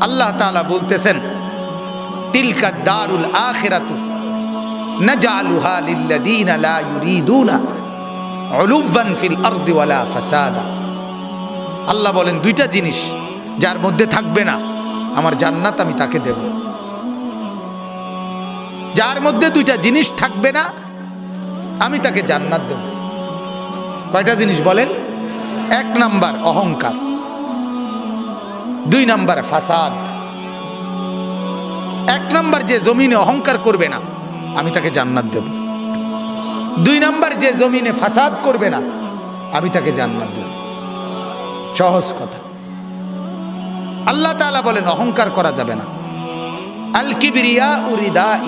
আল্লাহ তাআলা বলতেছেন, তিলকা দারুল আখিরাতু নাজআলুহা লিল্লাযীনা লা ইউরিদুনা উলুওয়ান ফিল আরদি ওয়ালা ফাসাদা। আল্লাহ বলেন, দুইটা জিনিস যার মধ্যে থাকবে না আমার জান্নাত আমি তাকে দেব। যার মধ্যে দুইটা জিনিস থাকবে না আমি তাকে জান্নাত দেব। কয়টা জিনিস বলেন? এক নাম্বার অহংকার, দুই নাম্বার ফাসাদ। এক নাম্বার যে জমিনে অহংকার করবে না আমি তাকে জান্নাত দেব। দুই নাম্বার যে জমিনে ফাসাদ করবে না আমি তাকে জান্নাত দেব। সহজ কথা। আল্লাহ তাআলা বলেন অহংকার করা যাবে না। আল কিবরিয়া উরিদাই,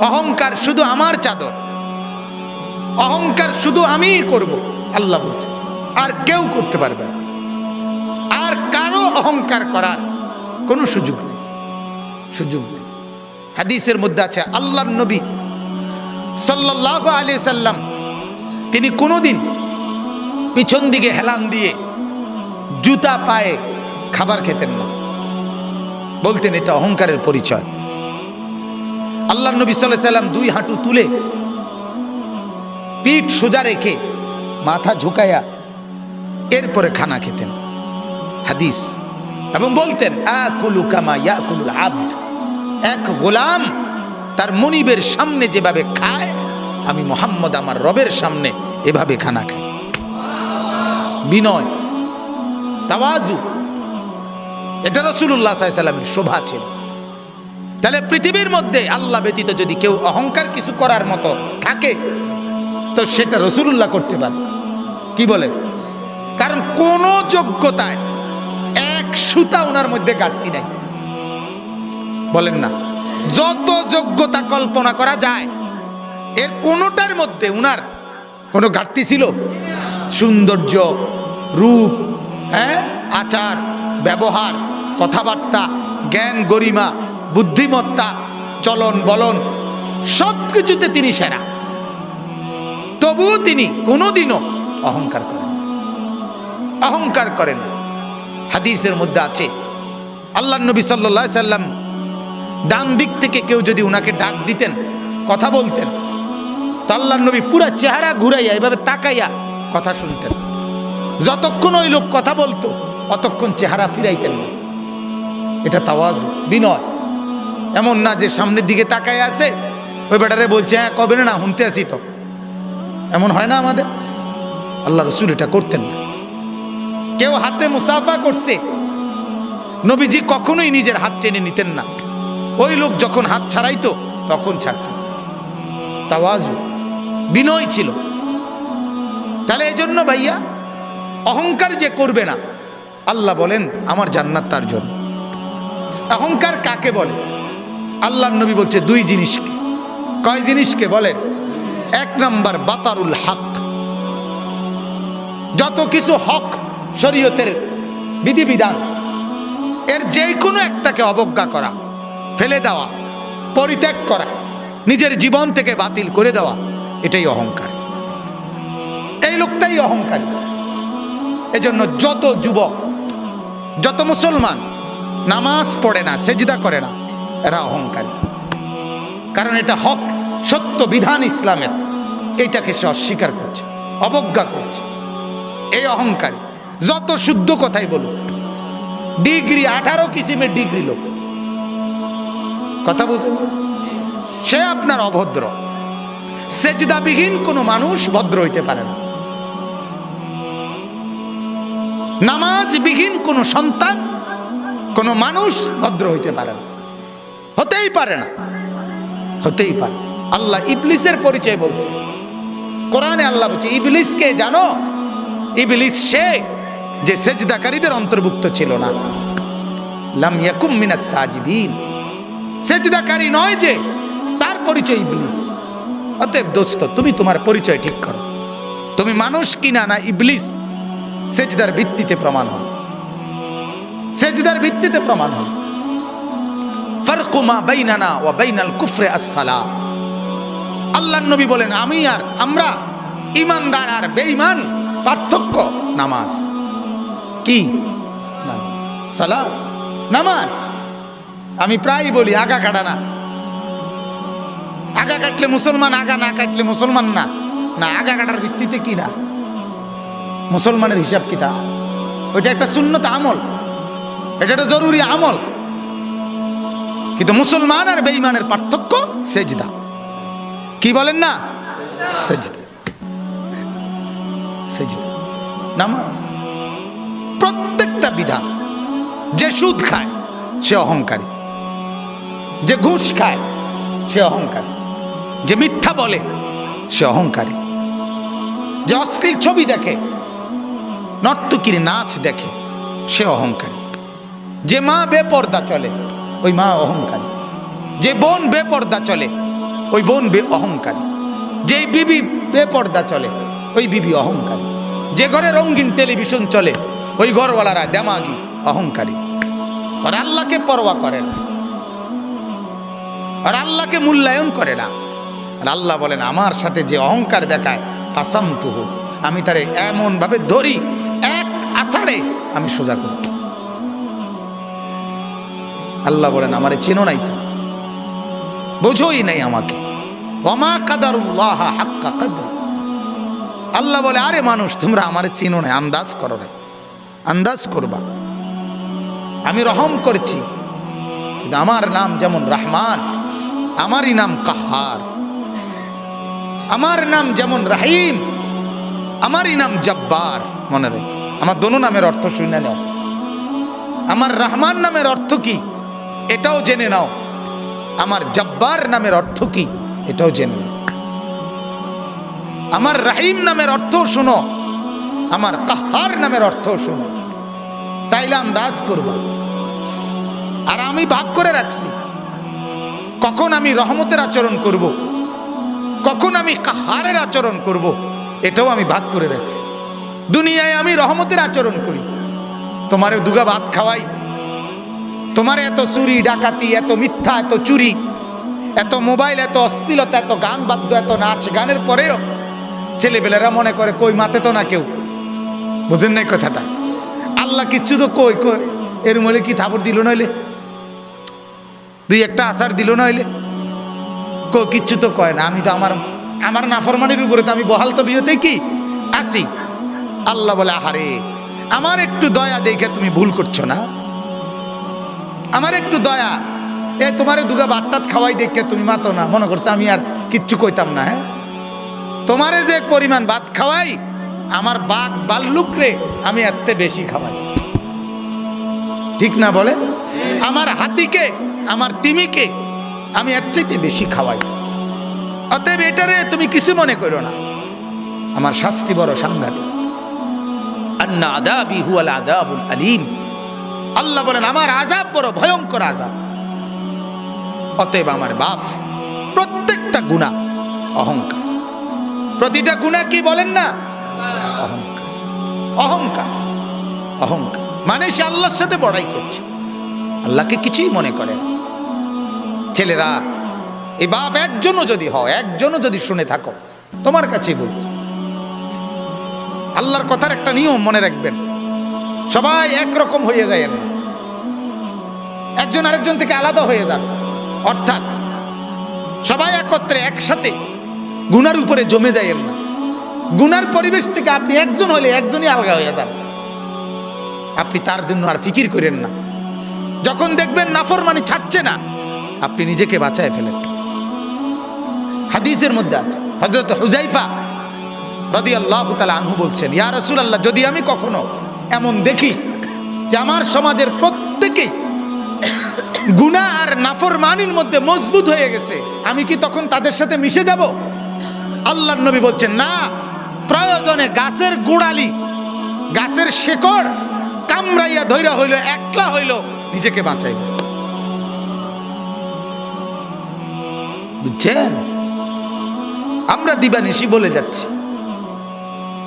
অহংকার শুধু আমার চাদর, অহংকার শুধু আমিই করব, আল্লাহ বলছে, আর কেউ করতে পারবে না। আর কারো অহংকার করার কোনো সুযোগ নেই, সুযোগ নেই। হাদিসের মধ্যে আছে আল্লাহর নবী সাল্লাল্লাহু আলাইহি সাল্লাম তিনি কোনোদিন পিছন দিকে হেলান দিয়ে জুতা পায়ে খাবার খেতেন না, বলতেন এটা অহংকারের পরিচয়। আল্লাহর নবী সাল্লাল্লাহু আলাইহি সাল্লাম দুই হাঁটু তুলে পিঠ সোজা রেখে মাথা ঝুঁকায়া এরপরে খানা খেতেন, হাদিস। এবং বলতেন আকুলু কামা ইয়াকুলুল আবদ, এক গোলাম তার মনিবের সামনে যেভাবে খায় আমি মুহাম্মদ আমার রবের সামনে এভাবে খানা খাই। বিনয়, তাওয়াজু, এটা রাসূলুল্লাহ সাল্লাল্লাহু আলাইহি ওয়াসাল্লামের শোভা ছিল। তাহলে পৃথিবীর মধ্যে আল্লাহ ব্যতীত যদি কেউ অহংকার কিছু করার মতো থাকে তো সেটা রাসূলুল্লাহ করতে পারে। কি বলে? কারণ কোন যোগ্যতায় এক সুতা ওনার মধ্যে ঘাটতি নাই, বলেন না? যত যোগ্যতা কল্পনা করা যায় এর কোনোটার মধ্যে উনার কোনো ঘাটতি ছিল? সৌন্দর্য, রূপ, আচার ব্যবহার, কথাবার্তা, জ্ঞান গরিমা, বুদ্ধিমত্তা, চলন বলন সব কিছুতে তিনি সেরা। তবুও তিনি কোনোদিনও অহংকার করেন, অহংকার করেন। হাদিসের মধ্যে আছে আল্লাহর নবী সাল্লাল্লাহু আলাইহি সাল্লাম ডান দিক থেকে কেউ যদি উনাকে ডাক দিতেন, কথা বলতেন, তো আল্লাহর নবী পুরা চেহারা ঘুরাইয়া এভাবে তাকাইয়া কথা শুনতেন। যতক্ষণ ওই লোক কথা বলতো অতক্ষণ চেহারা ফিরাইতেন না। এটা তাওয়াজু, বিনয়। এমন না যে সামনের দিকে তাকাই আছে ওই বেটারে বলছে হ্যাঁ কবে না শুনতে আসি, তো এমন হয় না আমাদের। আল্লাহ রাসূল এটা করতেন না। কেউ হাতে মুসাফা করছে, নবীজি কখনোই নিজের হাত টেনে নিতেন না। ওই লোক যখন হাত ছাড়াইতো তখন ছাড়তেন। তাওয়াজু, বিনয় ছিল। তাহলে এই জন্য ভাইয়া অহংকার যে করবে না আল্লাহ বলেন আমার জান্নাত তার জন্য। অহংকার কাকে বলে? আল্লাহর নবী বলছে দুই জিনিসকে। কয় জিনিসকে বলেন? এক নাম্বার বাতারুল হক, যত কিছু হক শরীয়তের বিধিবিধান এর যে কোনো একটাকে অবজ্ঞা করা, ফেলে দেওয়া, পরিত্যাগ করা, নিজের জীবন থেকে বাতিল করে দেওয়া, এটাই অহংকার। এই লোকটাই অহংকারী। এজন্য যত যুবক, যত মুসলমান নামাজ পড়ে না, সেজদা করে না, এরা অহংকারী। কারণ এটা হক, সত্য বিধান ইসলামের, এইটাকে সে অস্বীকার করছে, অবজ্ঞা করছে। এই অহংকারী যত শুদ্ধ কথাই বলুক, ডিগ্রি 18 কিসিমের ডিগ্রি লোক, কথা বুঝেন, সে আপনার অভদ্র। সেজদাবিহীন কোনো মানুষ ভদ্র হইতে পারে না। নামাজবিহীন কোনো সন্তান, কোনো মানুষ ভদ্র হইতে পারে না, হতেই পারে না, হতেই পারে। আল্লাহ ইবলিসের পরিচয় বলছে কোরআনে। আল্লাহ বলছে ইবলিসকে জানো? ইবলিস সে যে সেজদাকারীদের অন্তর্ভুক্ত ছিল না। লাম ইয়াকুম মিনাস সাজিদিন, সেজদাকারী নয় যে, তার পরিচয় ইবলিস। অতএব দোস্ত, তুমি তোমার পরিচয় ঠিক করো। তুমি মানুষ কিনা না ইবলিস, সেজদার ভিত্তিতে প্রমাণ হয়, সেজদার ভিত্তিতে প্রমাণ হয়। ফারকু মা বাইনানা ওয়া বাইনাল কুফরি আস-সালাহ। আল্লাহর নবী বলেন আমি আর আমরা, ঈমানদার আর বেঈমান, পার্থক্য নামাজ। কি? নামাজ, সালাত, নামাজ। আমি প্রায় বলি আগা কাটা না, আগা কাটলে মুসলমান, আগা না কাটলে মুসলমান না। না, আগা কাটার ভিত্তিতে কি না মুসলমানের হিসাব কিতাব? ওইটা একটা সুন্নত আমল, এটা একটা জরুরি আমল। কিন্তু মুসলমান আর বেঈমানের পার্থক্য সেজদা। কি বলেন না? সেজদা, সেজদা। নামাজ প্রত্যেকটা বিধান। যে সুদ খায় সে অহংকারী, যে ঘুষ খায় সে অহংকারী, যে মিথ্যা বলে সে অহংকারী, যে অশ্লীল ছবি দেখে, নর্তকীর নাচ দেখে সে অহংকারী, যে মা বেপর্দা চলে ওই মা অহংকারী, যে বোন বেপর্দা চলে ওই বোন অহংকারী, যে বিবি বেপর্দা চলে ওই বিবি অহংকারী, যে ঘরে রঙিন টেলিভিশন চলে ওই ঘরওয়ালারা দেমাগি অহংকারী। আর আল্লাহকে পরোয়া করে না, আর আল্লাহকে মূল্যায়ন করে না। আর আল্লাহ বলেন আমার সাথে যে অহংকার দেখায় কাসামতুহু, আমি তারে এমন ভাবে ধরি এক আষাঢ়ে আমি সোজা করি। আল্লাহ বলেন আমারে চেনো নাই, তো বোঝোই নাই আমাকে। ওমা কাদারুল্লাহ হাক্কা কদর। আল্লাহ বলে আরে মানুষ তোমরা আমারে চেনো না, আন্দাজ করো না, আন্দাজ করবা। আমি রহম করছি, কিন্তু আমার নাম যেমন রহমান, আমারই নাম কাহার। আমার নাম যেমন রাহিম, আমারই নাম জব্বার। মনে রেখো, আমার দোনো নামের অর্থ শুনে নাও। আমার রহমান নামের অর্থ কি এটাও জেনে নাও, আমার জব্বার নামের অর্থ কি এটাও জেনে নাও। আমার রাহিম নামের অর্থ শুনো, আমার কাহার নামের অর্থ শুনো, তাইলে আন্দাজ করবা। আর আমি ভাগ করে রাখছি কখন আমি রহমতের আচরণ করব, কখন আমি কাহারের আচরণ করব, এটাও আমি ভাগ করে রাখছি। দুনিয়ায় আমি রহমতের আচরণ করি, তোমারে দুগা ভাত খাওয়াই, তোমার এত চুরি ডাকাতি, এত মিথ্যা, এত চুরি, এত মোবাইল, এত অশ্লীলতা, এত গান বাদ্য, এত নাচ গানের পরেও ছেলেবেলেরা মনে করে কই মাতে তো না কেউ। বুঝেন নাই কথাটা? আল্লাহ কিচ্ছু তো কই কই এর মলে কি থাপড় দিল নইলে, দুই একটা আচার দিল নইলে, কিচ্ছু তো কয় না। আমি তো আমার নাফরমানির উপরে তো আমি বহাল তো বিয়েতে কি আছি। আল্লাহ বলে আহারে আমার একটু দয়া দেখে তুমি ভুল করছো না, আমার একটু দয়া, এ তোমারে দুগা বাট্টাত খাওয়াই দেখে তুমি মাতো না, মনে করছো আমি আর কিচ্ছু কইতাম না। হ্যাঁ, তোমারে যে পরিমাণ ভাত খাওয়াই আমার বাঘ বাল্লুকরে আমি এত বেশি খাওয়াই, ঠিক না বলে? আমার হাতিকে, আমার তিমিকে আমি এর চাইতে বেশি খাওয়াই। অতএব এটারে তুমি কিছু মনে করো না, আমার শাস্তি বড় সাংঘাতিক। আন্না আযাবি হুয়াল আযাবুল আলীম। আল্লাহ বলেন আমার আযাব বড় ভয়ঙ্কর আযাব। অতএব আমার বাপ প্রত্যেকটা গুনাহ অহংকার, প্রতিটা গুনাহ কি বলেন না? অহংকার, অহংকার, অহংকার। মানে সে আল্লাহর সাথে বড়াই করছে, আল্লাহকে কিছুই মনে করে না। ছেলেরা, এই বাপ একজনও যদি হয়, একজনও যদি শুনে থাকো, তোমার কাছেই বলছি, আল্লাহর কথার একটা নিয়ম মনে রাখবেন, সবাই একরকম হয়ে যায় না, একজন আরেকজন থেকে আলাদা হয়ে যান। অর্থাৎ সবাই একত্রে একসাথে গুনার উপরে জমে যায় না। গুনার পরিবেশ থেকে আপনি একজন হলে একজনই আলাদা হয়ে যান, আপনি তার জন্য আর ফিকির করেন না। যখন দেখবেন নাফরমানি ছাড়ছে না, আপনি নিজেকে বাঁচায় ফেলেন। হাদিসের মধ্যে আছে, হযরত হুযায়ফা রাদিয়াল্লাহু তাআলা আনহু বলছেন, ইয়া রাসূলুল্লাহ, যদি আমি কখনো এমন দেখি যে আমার সমাজের প্রত্যেকেই গুনাহ আর নাফরমানির মধ্যে মজবুত হয়ে গেছে, আমি কি তখন তাদের সাথে মিশে যাব? আল্লাহর নবী বলছেন, না, প্রয়োজনে গাছের গোড়ালি, গাছের শেকড় কামড়াইয়া ধইরা হইল, একলা হইল, নিজেকে বাঁচাইব। বুঝছেন? আমরা দিবানিশি বলে যাচ্ছি,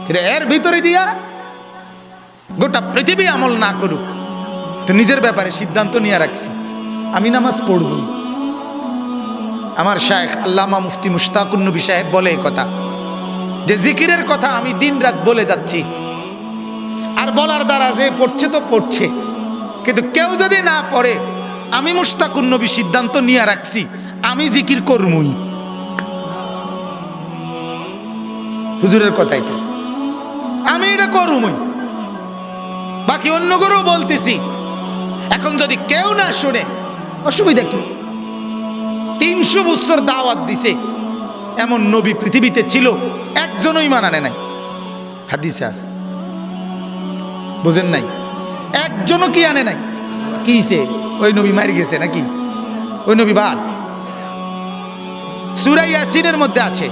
কিন্তু এর ভিতরে দিয়া গোটা পৃথিবী আমল না করুক, তো নিজের ব্যাপারে সিদ্ধান্ত নিয়ে রাখছি আমি নামাজ পড়বই। আমার শায়েখ আল্লামা মুফতি মুশতাকুন নবী সাহেব বলে এই কথা, যে জিকিরের কথা আমি দিন রাত বলে যাচ্ছি, আর বলার দ্বারা যে পড়ছে তো পড়ছে, কিন্তু কেউ যদি না পড়ে, আমি মুশতাকুন নবী সিদ্ধান্ত নিয়ে রাখছি আমি জিকির করমুই। হুজুরের কথা এটা, আমি এটা করমুই, বাকি অন্য করেও বলতেছি। এখন যদি কেউ না শুনে অসুবিধা কি? 300 বছর দাওয়াত দিছে, এমন নবী পৃথিবীতে ছিল একজনও ঈমান আনে নাই। হাদিসে আছে, বুঝেন নাই? একজনও কি আনে নাই? কিছে ওই নবী মার গেছে নাকি? ওই নবী বাদ। সূরা ইয়াসিনের মধ্যে আছে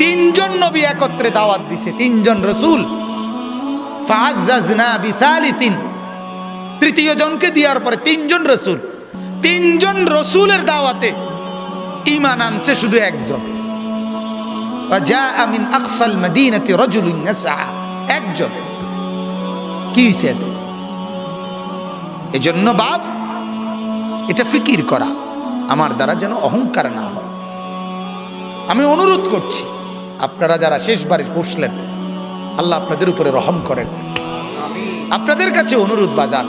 3 জন নবী একত্রে দাওয়াত দিছে, 3 জন রাসূল। ফাআজ্জাজনা বিসালিতিন, তৃতীয় জনকে দেওয়ার পরে 3 জন রাসূল, 3 জন রাসূলের দাওয়াতে ঈমান আনছে শুধু একজন। ওয়াজাআ মিন আকসাল মাদিনাতি রাজুলুন ইয়াসআ, একজন। কি হইছে? এজন্য বাপ, এটা ফিকির করা আমার দ্বারা যেন অহংকার না হয়। আমি অনুরোধ করছি, আপনারা যারা শেষবারে বসলেন, আল্লাহ আপনাদের উপরে রহম করেন। আপনাদের কাছে অনুরোধ বাজান,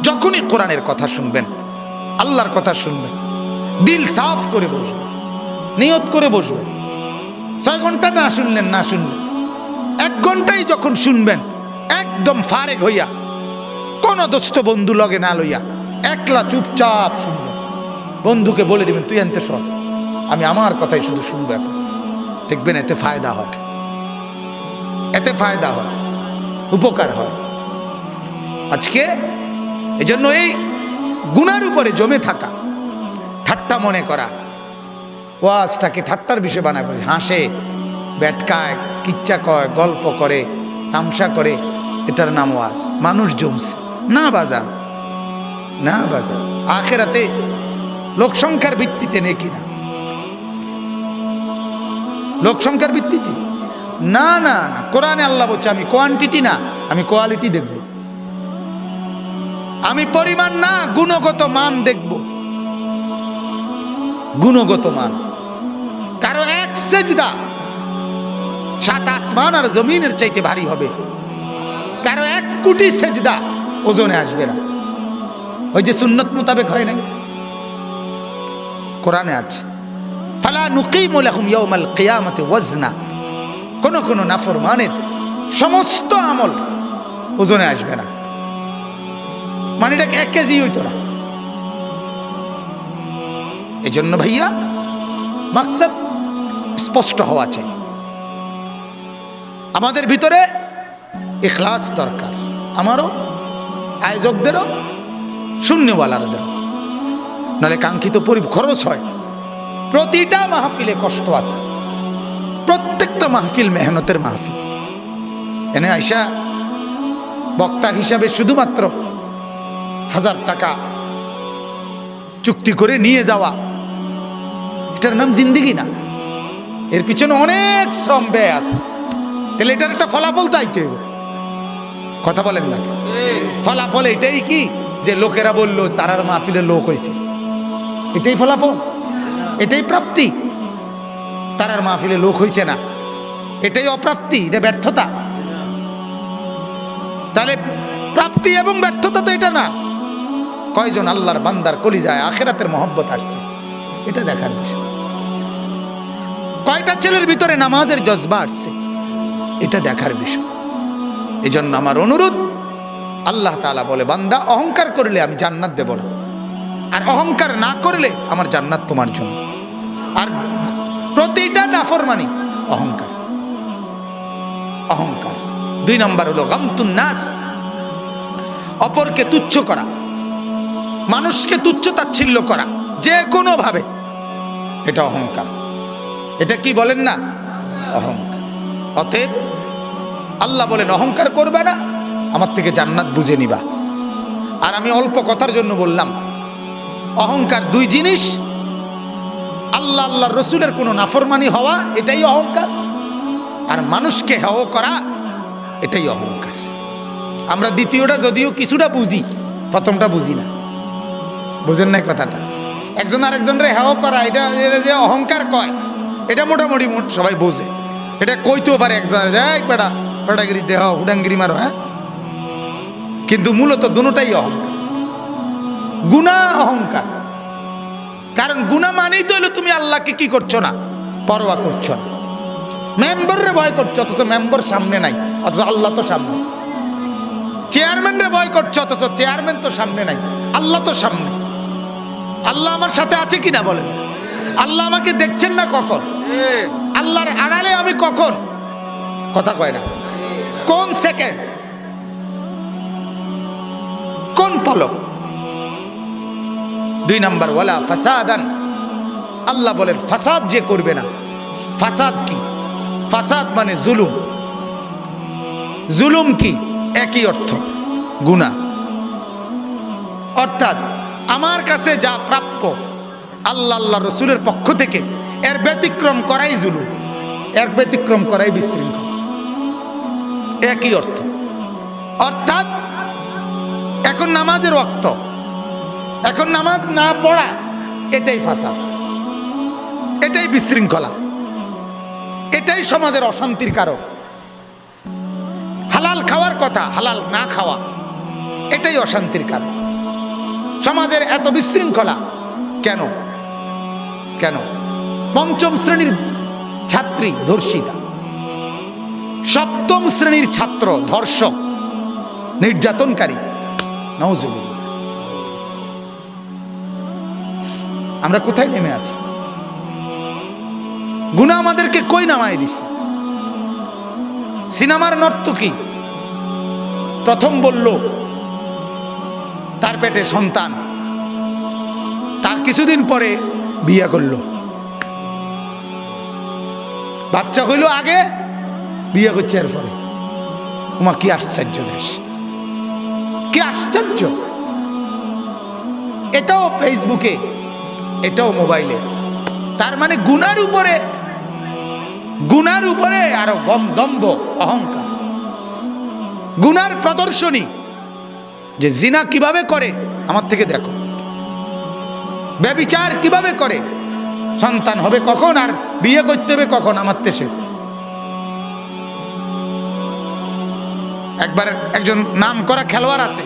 যখনই কোরআনের কথা শুনবেন, আল্লাহর কথা শুনবেন, দিল সাফ করে বসবেন, নিয়ত করে বসবেন। 6 ঘন্টা না শুনলেন, 1 ঘন্টাই যখন শুনবেন, একদম ফারেক হইয়া, কোন দোস্ত বন্ধু লগে না লইয়া, একলা চুপচাপ শুনবেন। বন্ধুকে বলে দিবেন, তুই আনতে সর, আমি আমার কথাই শুধু শুনবো। এখন দেখবেন এতে ফায়দা হয়, এতে ফায়দা হয়, উপকার হয়। আজকে এজন্য এই গুনার উপরে জমে থাকা, ঠাট্টা মনে করা, ওয়াজটাকে ঠাট্টার বিষয় বানায়, হাসে, ব্যাটকায়, কিচ্ছা কয়, গল্প করে, তামসা করে, এটার নাম ওয়াজ। মানুষ জমছে না বাজান, না বাজান। আখেরাতে লোক সংখ্যার ভিত্তিতে নেকি না, লোক সংখ্যার ভিত্তিতে না, না না। কোরআনে আল্লাহ বলছে আমি কোয়ান্টিটি না, আমি কোয়ালিটি দেখব। আমি পরিমাণ না, গুণগত মান দেখব, গুণগত মান। কারো 1 সেজদা 7 আসমান আর জমিনের চাইতে ভারী হবে, কারো 1 কোটি সেজদা ওজনে আসবে না। ওই যে সুন্নত মোতাবেক হয় নাই, কোরআনে আছে, ফালা নুকিমু লাহুম ইয়াউমাল কিয়ামাতি ওয়াজনা। কোন কোন নাফরমানের সমস্ত আমল ওজনে আসবে না, মানে এটা 1 কেজি হইতো না। এই জন্য ভাইয়া মাকসাদ স্পষ্ট হওয়া চাই। আমাদের ভিতরে ইখলাস দরকার, আমারও, আয়োজকদেরও, শূন্যওয়ালাদেরও, নাহলে কাঙ্ক্ষিত খরচ হয়। প্রতিটা মাহফিলে কষ্ট আছে, প্রত্যেকটা মাহফিল মেহনতের মাহফিল। এনে আইসা বক্তা হিসাবে শুধুমাত্র 1000 টাকা চুক্তি করে নিয়ে যাওয়া, এটার নাম জিন্দেগি না। এর পিছনে অনেক শ্রম ব্যয় আছে। তাহলে এটার একটা ফলাফল চাইতে হবে, কথা বলেন না? ফলাফল এটাই কি যে লোকেরা বললো তারার মাহফিলে লোক হয়েছে, এটাই ফলাফল, এটাই প্রাপ্তি? তারার মাহফিলে লোক হয়েছে না, এটাই অপ্রাপ্তি, এটা ব্যর্থতা। তাহলে প্রাপ্তি এবং ব্যর্থতা তো এটা না। কয়জন আল্লাহর বান্দার কলিজায় আখিরাতের মহব্বত আসছে, এটা দেখার বিষয়। কয়টা ছেলের ভিতরে নামাজের জজবা আসছে, এটা দেখার বিষয়। এই জন্য আমার অনুরোধ, আল্লাহ তাআলা বলে, বান্দা অহংকার করলে আমি জান্নাত দেব না, আর অহংকার না করলে আমার জান্নাত তোমার জন্য। আর প্রতিটা নাফরমানি অহংকার, অহংকার। 2 নম্বর হলো গামতুন নাস, অপরকে তুচ্ছ করা, মানুষকে তুচ্ছ তাচ্ছিল্য করা যে কোনো ভাবে, এটা অহংকার। এটা কি বলেন না? অহংকার। অতএব আল্লাহ বলেন অহংকার করবে না, আমার থেকে জান্নাত বুঝে নিবা। আর আমি অল্প কথার জন্য বললাম, অহংকার 2 জিনিস। আল্লাহ আল্লাহর রসুলের কোনো নাফরমানি হওয়া, এটাই অহংকার। আর মানুষকে হেয় করা, এটাই অহংকার। আমরা দ্বিতীয়টা যদিও কিছুটা বুঝি, প্রথমটা বুঝি না। বুঝেন নাই কথাটা? একজন আরেকজনের হেয় করা, এটা যে অহংকার কয়, এটা মোটামুটি সবাই বোঝে। এটা কইতেও পারে একজন, বেটা বেটাগিরি দেহ হুডাঙ্গিরি মারো, হ্যাঁ কিন্তু মূলত দুটোটাই অহংকার। গুনাহ অহংকার, কারণ গুনাহ মানেই তো হলো তুমি আল্লাহকে কি করছো না, পরোয়া করছো না। মেম্বাররে ভয় করছো অথচ মেম্বার সামনে নাই, অথচ আল্লাহ তো সামনে। চেয়ারম্যানরে ভয় করছো অথচ চেয়ারম্যান তো সামনে নাই, আল্লাহ তো সামনে। আল্লাহ আমার সাথে আছে কিনা বলেন? আল্লাহ আমাকে দেখছেন না কখন? আল্লাহর আড়ালে আমি কখন? কথা কয় না। কোন সেকেন্ড, কোন পলক? 2 নাম্বার, ওয়ালা ফাসাদান। আল্লাহ বলেন ফাসাদ যে করবে না। ফাসাদ কি? ফাসাদ মানে জুলুম। জুলুম কি? একই অর্থ, গুনাহ। অর্থাৎ আমার কাছে যা প্রাপ্য আল্লাহ আল্লাহ রসুলের পক্ষ থেকে, এর ব্যতিক্রম করাই জুলুম, এর ব্যতিক্রম করাই বিশৃঙ্খল। একই অর্থ। অর্থাৎ এখন নামাজের ওয়াক্ত, এখন নামাজ না পড়া, এটাই ফাসাদ, এটাই বিশৃঙ্খলা, এটাই সমাজের অশান্তির কারণ। হালাল খাওয়ার কথা হালাল না খাওয়া, এটাই অশান্তির কারণ। সমাজের এত বিশৃঙ্খলা কেন? কেন? 5ম শ্রেণীর ছাত্রী ধর্ষিতা, 7ম শ্রেণীর ছাত্র ধর্ষক, নির্যাতনকারী। নাউজুবিল্লাহ। আমরা কোথায় নেমে আছি? গুনাহ আমাদেরকে কই নামায় দিছে? সিনেমার নর্তকী প্রথম বলল তার পেটে সন্তান, তার কিছুদিন পরে বিয়ে করলো, বাচ্চা হইল আগে, বিয়ে করছে এরপরে। ওমা কি আশ্চর্য দেশ, কি আশ্চর্য! এটাও ফেসবুকে, এটাও মোবাইলে। তার মানে গুনার উপরে আরো দম্ভ, অহংকার, গুনার প্রদর্শনী। যে জিনা কিভাবে করে আমার থেকে দেখো, ব্যভিচার কিভাবে করে, সন্তান হবে কখন আর বিয়ে করতে হবে কখন আমার দেশে। একবার একজন নাম করা খেলোয়াড় আছে,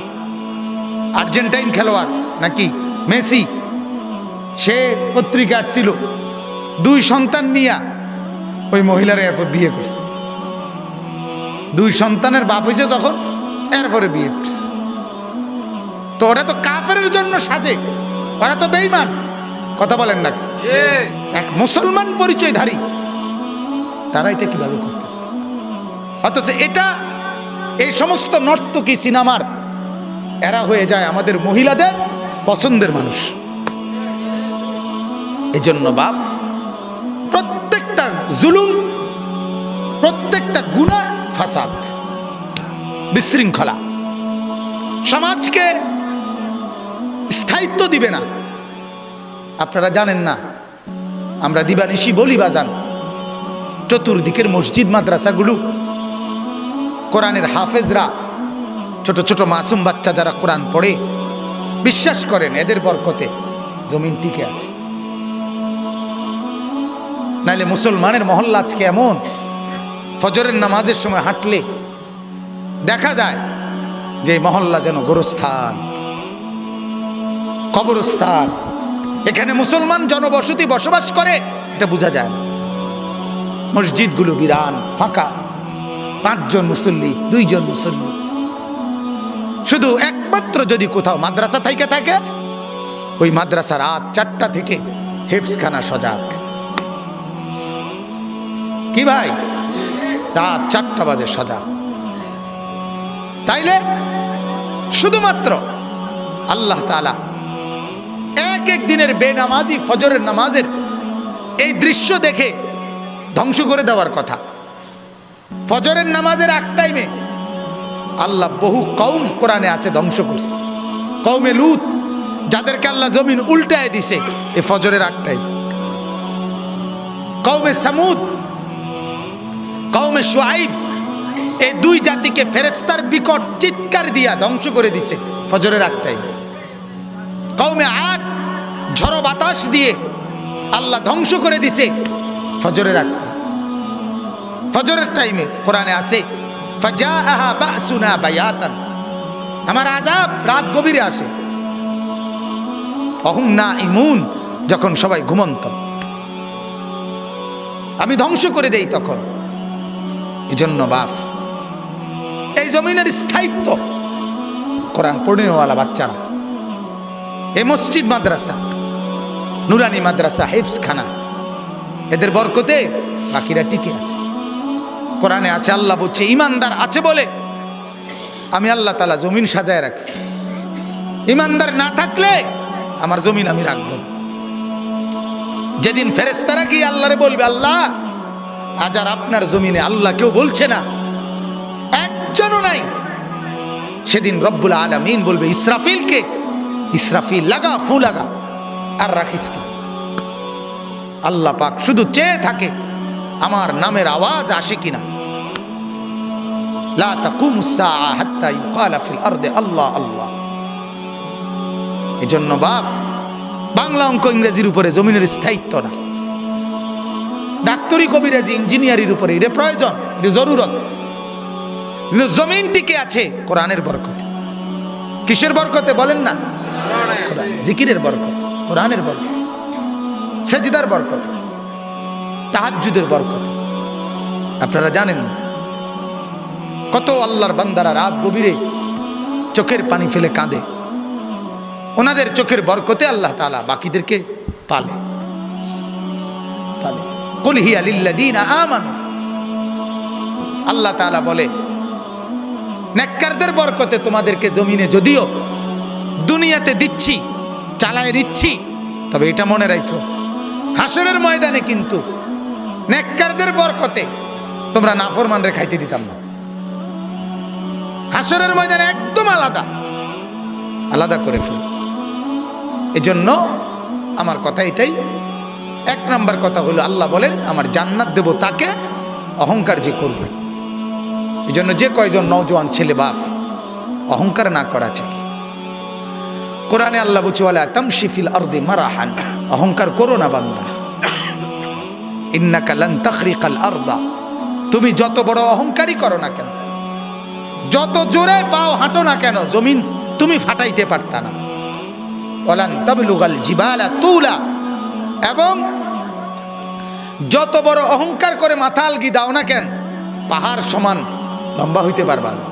আর্জেন্টাইন খেলোয়াড় নাকি মেসি, সে পত্রিকা ছিল 2 সন্তান নিয়ে ওই মহিলার এরপর বিয়ে করছে। 2 সন্তানের বাপ হয়েছে যখন, এরপরে বিয়ে করছে। তো ওরা তো কাফেরের জন্য সাজে, ওরা তো বেঈমান। কথা বলেন না? এক মুসলমান পরিচয়ধারী তারা এটা কিভাবে করতে? অথচ এটা এই সমস্ত নর্তকী সিনেমার এরা হয়ে যায় আমাদের মহিলাদের পছন্দের মানুষ। এজন্য বাপ, প্রত্যেকটা জুলুম, প্রত্যেকটা গুনাহ ফাসাদ, বিশৃঙ্খলা, সমাজকে স্থায়িত্ব দিবে না। আপনারা জানেন না, আমরা দিবানিশি বলি বাজান, চতুর্দিকের মসজিদ মাদ্রাসাগুলো কোরআনের হাফেজরা, ছোট ছোট মাসুম বাচ্চা যারা কোরআন পড়ে, বিশ্বাস করেন এদের বরকতে জমিন টিকে আছে। নাইলে মুসলমানের মহল্লা আজকে এমন, ফজরের নামাজের সময় হাঁটলে দেখা যায় যে মহল্লা যেন গোরস্থান, কবরস্থান। এখানে মুসলমান জনবসতি বসবাস করে এটা বোঝা যায় না। মসজিদগুলো বিরান ফাঁকা, 5 জন মুসল্লি, 2 জন মুসল্লি। শুধু একমাত্র যদি কোথাও মাদ্রাসা থেকে থাকে, ওই মাদ্রাসা রাত 4টা থেকে হেফজখানা সজাগ। কি ভাই, রাত 4টা বাজে সজাগ। তাইলে শুধুমাত্র আল্লাহ তাআলা এক দিনের বেনামাজি ফজরের নামাজের এই দৃশ্য দেখে ধ্বংস করে দেওয়ার কথা। ফজরের নামাজের এক টাইমে আল্লাহ বহু কওম কোরআনে আছে ধ্বংস করছে। কওমে লূত, যাদেরকে আল্লাহ জমিন উল্টায় দিছে এই ফজরের এক টাইম। কওমে সামুদ, কওমে শুআইব, এই 2 জাতিকে ফেরেশতার বিকট চিৎকার দিয়া ধ্বংস করে দিছে ফজরের এক টাইম। কওমে আদ, ঝড়ো বাতাস দিয়ে আল্লাহ ধ্বংস করে দিছে ফজরের এক টাইম। ফজরের টাইমে কোরআনে আছে ফাজাআহা বাসুনা বায়াতান, আমার আযাব রাত গভীরে আসে। অহুম না ইমুন, যখন সবাই ঘুমন্ত, আমি ধ্বংস করে দেই তখন। এই জন্য বাপ, এই জমিনের স্থায়িত্ব কোরআন পড়নেওয়ালা বাচ্চারা, এই মসজিদ মাদ্রাসা, নুরানি মাদ্রাসা, হিফজখানা, এদের বরকতে বাকিরা টিকে আছে। কোরআনে আছে, আল্লাহ বলছে ইমানদার আছে বলে আমি আল্লাহ তাআলা জমিন সাজায় রাখছি। ইমানদার না থাকলে আমার জমিন আমি রাখবো না। যেদিন ফেরেশতারা গিয়ে আল্লাহরে বলবে, আল্লাহ আজ আর আপনার জমিনে আল্লাহ কেউ বলছে না, একজনও নাই, সেদিন রব্বুল আলামিন বলবে ইসরাফিলকে, ইসরাফিল লাগা ফু লাগা আর রাখিস কি। আল্লাহ পাক শুধু চেয়ে থাকে আমার নামের আওয়াজ আসে কিনা। লা তাকুমুস সাআ হাত্তা ইউকালা ফিল আরদি আল্লাহ আল্লাহ। এজন্য বাপ, বাংলা অঙ্ক ইংরেজির উপরে জমিনের স্থায়িত্ব না। ডাক্তারি কবিরাজি ইঞ্জিনিয়ারির উপরে এটা প্রয়োজন, এটা জরুরত। কিন্তু জমিন টিকে আছে কোরআনের বরকতে। কিসের বরকতে বলেন না? জিকিরের বরকত, কোরআনের বরকত, সেজদার বরকত, তাহাজ্জুদের বরকত। আপনারা জানেন কত আল্লাহর বান্দারা রাত গভীরে চোখের পানি ফেলে কাঁদে। ওনাদের চোখের বরকতে আল্লাহ তাআলা বাকিদেরকে পালে। কুল হিয়া লিল্লাযীনা আমানু, আল্লাহ তাআলা বলে নেককারদের বরকতে তোমাদেরকে জমিনে যদিও দুনিয়াতে দিচ্ছি, চালায় নিচ্ছি, তবে এটা মনে রাখো হাসরের ময়দানে কিন্তু নেককারদের বরকতে তোমরা নাফরমানরে খাইতে দিতাম না। হাসরের ময়দানে একদম আলাদা আলাদা করে ফেল। এজন্য আমার কথা এটাই, এক নাম্বার কথা হলো আল্লাহ বলেন আমার জান্নাত দেব তাকে অহংকার যে করবে। এই জন্য যে কয়জন নওজোয়ান ছেলে বাপ অহংকার না করা চাই। কোরআনে আল্লাহ বলছে ওয়ালা তামশি ফিল আরদি মারাহান, অহংকার করো না বান্দা। ইন্নাকা লান তাখরিকাল আরদা, তুমি যত বড় অহংকারই করো না কেন, যত জোরে পাও হাঁটো না কেন, জমিন তুমি ফাটাইতে পারতা না। ওয়ালান তাবলুগাল জিবালা তুলা, এবং যত বড় অহংকার করে মাথা আলগি দাও না কেন, পাহাড় সমান লম্বা হইতে পারবা না।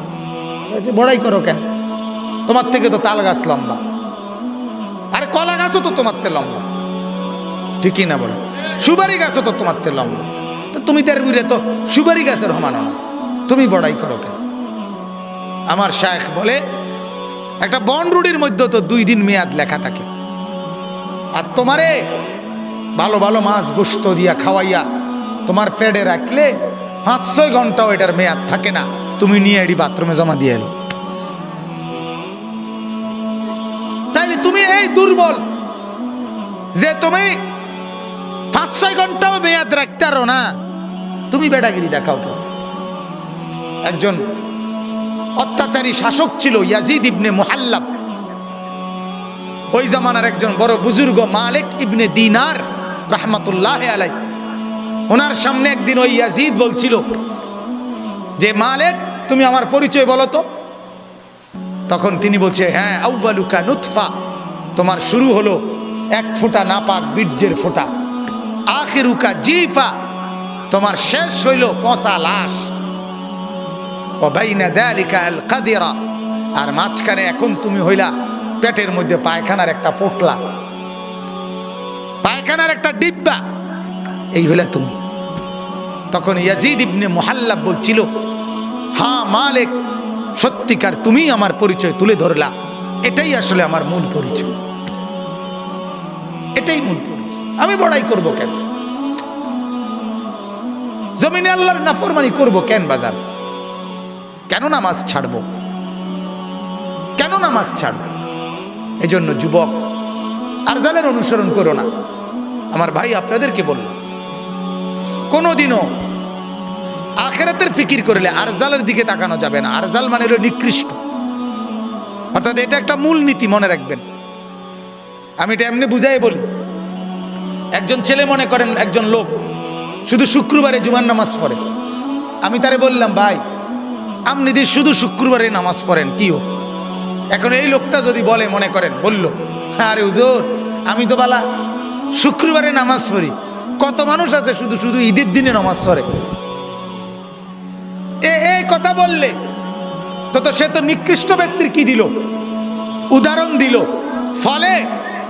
বড়াই করো কেন? তোমার থেকে তো তাল গাছ লম্বা, আরে কলা গাছও তো তোমার থেকে লম্বা, ঠিকই না বলো? সুপারি গাছও তো তোমার থেকে লম্বা, তো তুমি তার বুড়ে তো সুপারি গাছের সমান না, তুমি বড়াই করো কেন? আমার শায়েখ বলে একটা বনরুডির মধ্যে তো 2 দিন মেয়াদ লেখা থাকে, আর তোমারে ভালো ভালো মাছ গোশত দিয়া খাওয়াইয়া তোমার পেটে রাখলে 5-6 ঘন্টাও এটার মেয়াদ থাকে না, তুমি নিয়ে এটি বাথরুমে জমা দিয়ে এলো। তাইলে তুমি এই দুর্বল যে তুমি 5-6 ঘন্টাও মেয়াদ রাখতে পারো না, তুমি বেড়াগিরি দেখাও তো। একজন অত্যাচারী শাসক ছিল ইয়াজিদ ইবনে মুহাল্লাব, ওই জামানার একজন বড় বুজুর্গ মালিক ইবনে দিনার রাহমাতুল্লাহি আলাইহি। ওনার সামনে একদিন ওই ইয়াজিদ বলছিল যে মালিক তুমি আমার পরিচয় বলো তো। তখন তিনি বলছে হ্যাঁ, আউয়ালুকা নুতফা, তোমার শুরু হলো 1 ফোঁটা নাপাক বীর্যের ফোঁটা, আখিরুকা জিফা, তোমার শেষ হইল পচা লাশ, ও বাইনা যালিকা আল কাদিরা, আর মাঝখানে এখন তুমি হইলা পেটের মধ্যে পায়খানার একটা পোটলা, পায়খানার একটা ডিব্বা, এই হইলা তুমি। তখন ইয়াজিদ ইবনে মুহাল্লাব বলছিল হ্যাঁ মালিক, সত্যিকার তুমি আমার পরিচয় তুলে ধরলা, এটাই আসলে আমার মূল পরিচয়, এটাই মূল পরিচয়। আমি বড়াই করব কেন? জমিনে আল্লাহর নাফরমানি করব কেন? বাজার কেন নামাজ ছাড়বো? কেন নামাজ ছাড়বো? এই জন্য যুবক আরজালের অনুসরণ করো না। আমার ভাই আপনাদেরকে বলল, কোনোদিনও আখিরাতের ফিকির করলে আরজালের দিকে তাকানো যাবে না। আরজাল মানে হলো নিকৃষ্ট, অর্থাৎ এটা একটা মূল নীতি, মনে রাখবেন। আমি এটা এমনি বুঝাই বলি। একজন ছেলে মনে করেন একজন লোক শুধু শুক্রবারে জুমার নামাজ পড়ে। আমি তারে বললাম ভাই আপনি যে শুধু শুক্রবারে নামাজ পড়েন কি এখন এই লোকটা যদি বলে, মনে করেন বলল, আরে হুজুর আমি তো বালা শুক্রবারে নামাজ পড়ি, কত মানুষ আছে শুধু শুধু ঈদের দিনে নামাজ পড়ে, এই কথা বললে তো সে তো নিকৃষ্ট ব্যক্তির কি দিল, উদাহরণ দিল। ফলে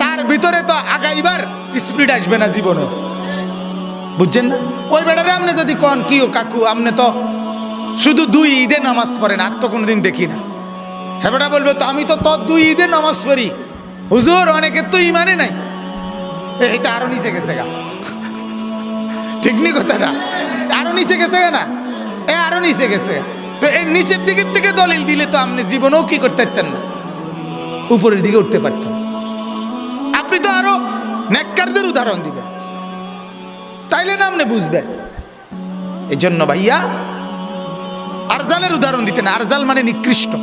তার ভিতরে তো আগাইবার স্পিড আসবে না জীবনে, বুঝছেন না? ওই বেটারে আপনি যদি কন, কি ও কাকু আপনি তো শুধু 2 ঈদে নামাজ পড়েন, আর তো কোনোদিন দেখি না, হ্যাঁ বেটা বলবে তো আমি তো 2 ঈদে নামাজ পড়ি হুজুর, অনেকের তো ইমানে নাই, এইটা আরো নিচে গেছে গা, ঠিক নি কথাটা? আরো নিচে গেছে না, আরো নিচে গেছে। তো এই নিচের দিকের থেকে দলিল দিলে তো আপনি জীবনেও কি করতে পারতেন না, উপরের দিকে উঠতে পারতেন। আপনি তো আরো নেককারদের উদাহরণ দিবেন, তাইলে না আপনি বুঝবেন। এই জন্য ভাইয়া আরজালের উদাহরণ দিতেন। আরজাল মানে নিকৃষ্ট,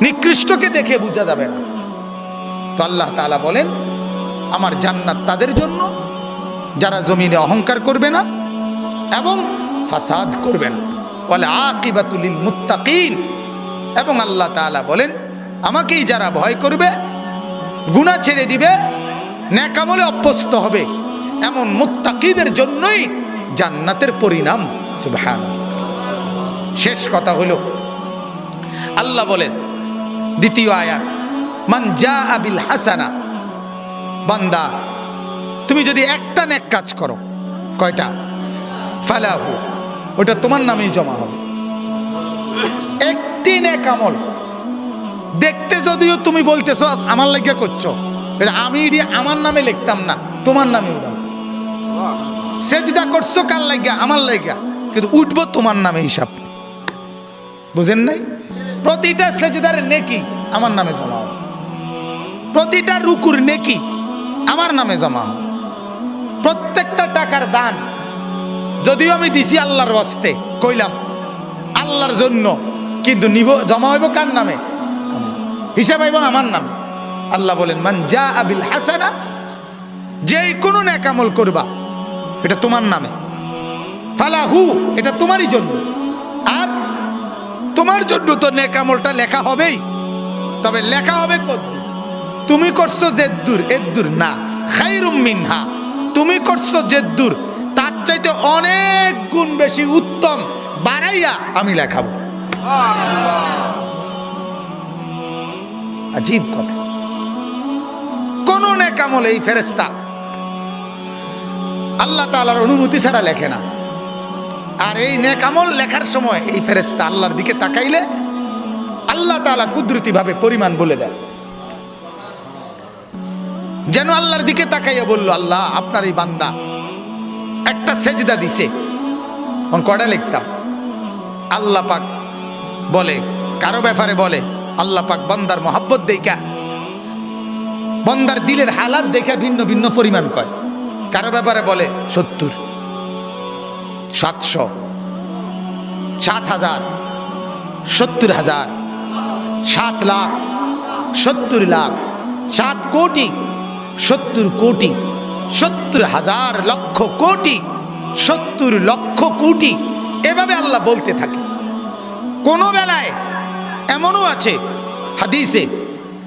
নিকৃষ্টকে দেখে বোঝা যাবে না। তো আল্লাহ তাআলা বলেন, আমার জান্নাত তাদের জন্য যারা জমিনে অহংকার করবে না এবং ফাসাদ করবে না, ওয়াল আকিবাতু লিল মুত্তাকিন। এবং আল্লাহ তাআলা বলেন, আমাকেই যারা ভয় করবে, গুনাহ ছেড়ে দিবে, নেক আমলে অভ্যস্ত হবে, এমন মুত্তাকিদের জন্যই জান্নাতের পরিণাম। সুবহানাল্লাহ। শেষ কথা হলো, আল্লাহ বলেন দ্বিতীয় আয়াত, মান জাআ বিল হাসানা, বান্দা তুমি যদি একটা নেক কাজ করো, কয়টা? ফালাহু, ওটা তোমার নামেই জমা হবে। একটি নেক আমল দেখতে যদিও তুমি বলতেছো আমার লাগিয়া করছো, আমি আমার নামে লিখতাম না, তোমার নামে উঠাবো। সেজদা করছো কার লাগিয়া? আমার লাগিয়া, কিন্তু উঠবো তোমার নামে হিসাব। বুঝেন নাই? প্রতিটা সেজদার নেকি আমার নামে জমা হবে, প্রতিটা রুকুর নেকি আমার নামে জমা হবে, প্রত্যেকটা টাকার দান যদিও আমি দিছি আল্লাহর ওয়াস্তে, কইলাম আল্লাহর জন্য, কিন্তু নিব জমা হইব কার নামে? হিসাব হইব আমার নামে। আল্লাহ বলেন, মান জাআ বিল হাসানা, যেই কোনো নেক আমল করবা এটা তোমার নামে, ফালাহু, এটা তোমারই জন্য। আর তোমার জন্য তো নেক আমলটা লেখা হবেই, তবে লেখা হবে কদ্দুর? তুমি করছো জেদ্দুর, এদ্দুর না, খায়রুম মিনহা, তুমি করছো জেদ্দুর, তার চাইতে অনেক গুণ বেশি উত্তম বাড়াইয়া আমি লেখাবো। আজীব কথা। কোন নেক আমল এই ফেরেশতা আল্লাহ তাআলার অনুমতি ছাড়া লেখে না। আর এই নেক আমল লেখার সময় এই ফেরেশতা আল্লাহর দিকে তাকাইলে আল্লাহ তাআলা কুদরতি ভাবে পরিমাণ বলে দেয়, যেন আল্লাহর দিকে তাকাইয়া বলল, আল্লাহ আপনার এই বান্দা একটা সেজদা দিছে, কয়টা লিখতাম? আল্লাহ পাক বলে, কারো ব্যাপারে বলে আল্লাহ পাক বান্দার মহব্বত দেখা, বান্দার দিলের হালাত দেখা ভিন্ন ভিন্ন পরিমাণ কয়। কারো ব্যাপারে বলে 70, 700, 7,000, 70,000, 7 লাখ, 70 লাখ, 7 কোটি, 70 কোটি, 70,000 লক্ষ কোটি, 70 লক্ষ কোটি, এভাবে আল্লাহ বলতে থাকে। কোন বেলায় এমনও আছে হাদিসে,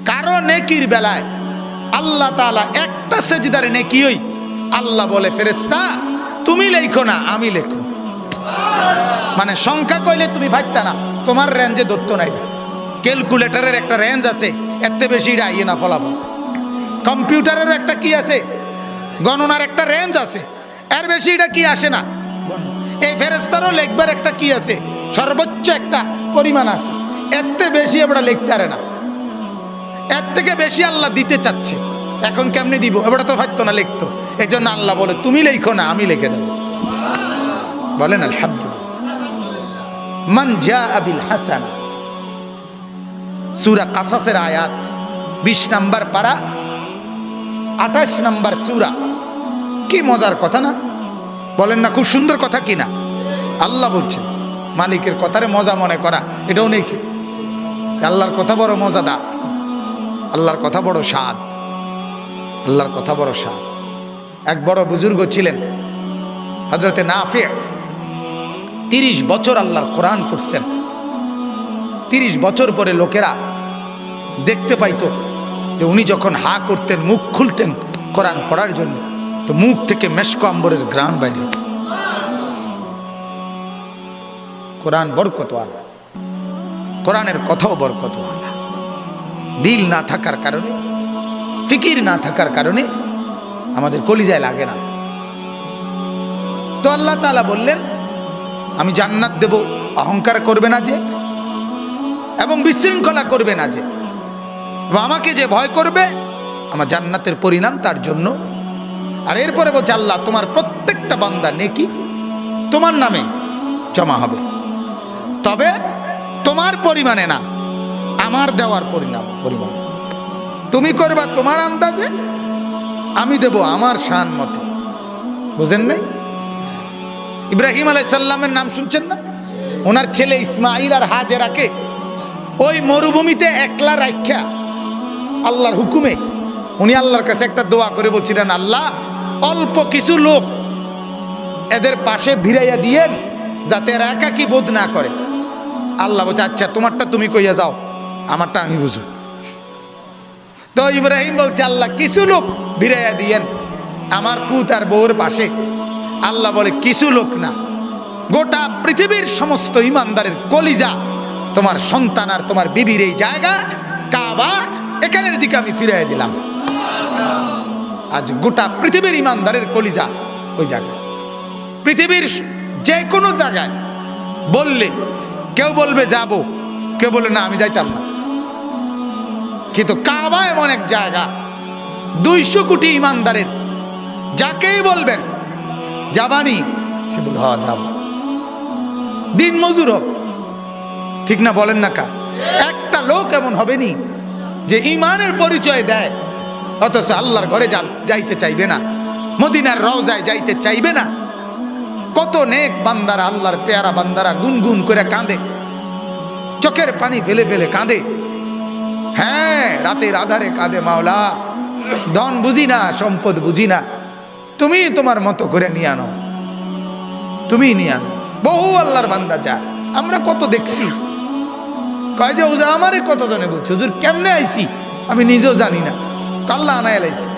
কারো নেকির বেলায় আল্লাহ তাআলা একটা সেজদার নেকিই আল্লাহ বলে, ফেরেশতা তুমি লেখো না, আমি লেখো। মানে সংখ্যা কইলে তুমি পাইতা না, তোমার রেঞ্জে ধরতো না। ক্যালকুলেটরের একটা রেঞ্জ আছে, এত বেশি এটা আইয়ে না ফলাফল। কম্পিউটারের একটা কি আছে, গণনার একটা রেঞ্জ আছে, এর বেশি এটা কি আসে না। এই ফেরেশতারও লেখবার একটা কি আছে, সর্বোচ্চ একটা পরিমাণ আছে, এত বেশি এবারে লিখতে পারে না। এর থেকে বেশি আল্লাহ দিতে চাচ্ছে, এখন কেমনে দিব? এবারে তো পারতো না লিখতো, এই জন্য আল্লাহ বলে তুমি লেখো না, আমি লিখে দেব। বলেন আলহামদুলিল্লাহ। মান জাআ বিল হাসানা, সূরা কাসাসের আয়াত 20 নম্বর পারা, 28 নম্বর সূরা। কি মজার কথা না? বলেন না খুব সুন্দর কথা কি না? আল্লাহ বলছেন, মালিকের কথারে মজা মনে করা এটাও নেই কি? আল্লাহর কথা বড় মজাদার, আল্লাহর কথা বড় স্বাদ, আল্লাহর কথা বড় স্বাদ। এক বড় বুজুর্গ ছিলেন হযরতে নাফি, 30 বছর আল্লাহর কোরআন পড়ছেন। 30 বছর পরে লোকেরা দেখতে পাইতো যে উনি যখন হা করতেন, মুখ খুলতেন কোরআন পড়ার জন্য, তো মুখ থেকে মেশক আম্বরের ঘ্রাণ বাইরে হতো। কোরআন বরকতওয়ালা, কোরআনের কথাও বরকতওয়ালা। দিল না থাকার কারণে, ফিকির না থাকার কারণে আমাদের কলিজায় লাগে না। তো আল্লাহ তাআলা বললেন আমি জান্নাত দেব, অহংকার করবে না যে, এবং বিশৃঙ্খলা করবে না যে, এবং আমাকে যে ভয় করবে আমার জান্নাতের পরিণাম তার জন্য। আর এরপরে বলছে আল্লাহ তোমার প্রত্যেকটা বান্দা নেকি তোমার নামে জমা হবে, তবে তোমার পরিমাণে না, আমার দেওয়ার পরিমাণ। তুমি করবা তোমার আন্দাজে, আমি দেব আমার শান মতে। বুঝেন নাই? ইব্রাহিম আলাইহিস সালামের নাম শুনছেন না? ওনার ছেলে ইসমাইল আর হাজেরাকে ওই মরুভূমিতে একলা রাখা আল্লাহর হুকুমে উনি আল্লাহর কাছে একটা দোয়া করে বলছিলেন, আল্লাহ অল্প কিছু লোক এদের পাশে ভিড়াইয়া দিয়েন যাতে এরা একাকী বোধ না করে। আল্লাহ বলছে আচ্ছা তোমারটা তুমি কইয়া যাও, আমারটা আমি বুঝু। তো ইব্রাহিম বলছে আল্লাহ কিছু লোক ভিড়াইয়া দিয়েন আমার ফুত আর বউর পাশে। আল্লাহ বলে কিছু লোক না, গোটা পৃথিবীর সমস্ত ইমানদারের কলিজা তোমার সন্তান আর তোমার বিবির এই জায়গা কাবা, এখানের দিকে আমি ফিরাইয়া দিলাম। আজ গোটা পৃথিবীর ইমানদারের কলিজা ওই জায়গায়। পৃথিবীর যে কোনো জায়গায় বললে কেউ বলবে যাব, কেউ বলবে না আমি যাইতাম না। কিন্তু কাবা এমন এক জায়গা 200 কোটি ইমানদারের, যাকেই বলবেন যাবানি, সে বলবে হ্যাঁ যাব। দিন মজুর হোক, ঠিক না বলেন না কা? একটা লোক এমন হবে নি যে ইমানের পরিচয় দেয় অথচ আল্লাহর ঘরে যাইতে চাইবে না, মদিনার রওজায় যাইতে চাইবে না। কত নেক বান্দারা, আল্লাহর পেয়ারা বান্দারা গুনগুন করে কাঁদে, চোখের পানি ফেলে ফেলে কাঁদে। হ্যাঁ, রাতের আধারে কাঁদে, মাওলা ধন বুঝি না, সম্পদ বুঝি না, তুমি তোমার মতো করে নিয়ে আনো, তুমি নিয়ে আনো। বহু আল্লাহর বান্দা যা আমরা কত দেখছি, কয় যে হুজুর আমারে কতজনে বলছে, হুজুর কেমনে আইছি আমি নিজেও জানি না, আল্লাহ আনায় লাইছি।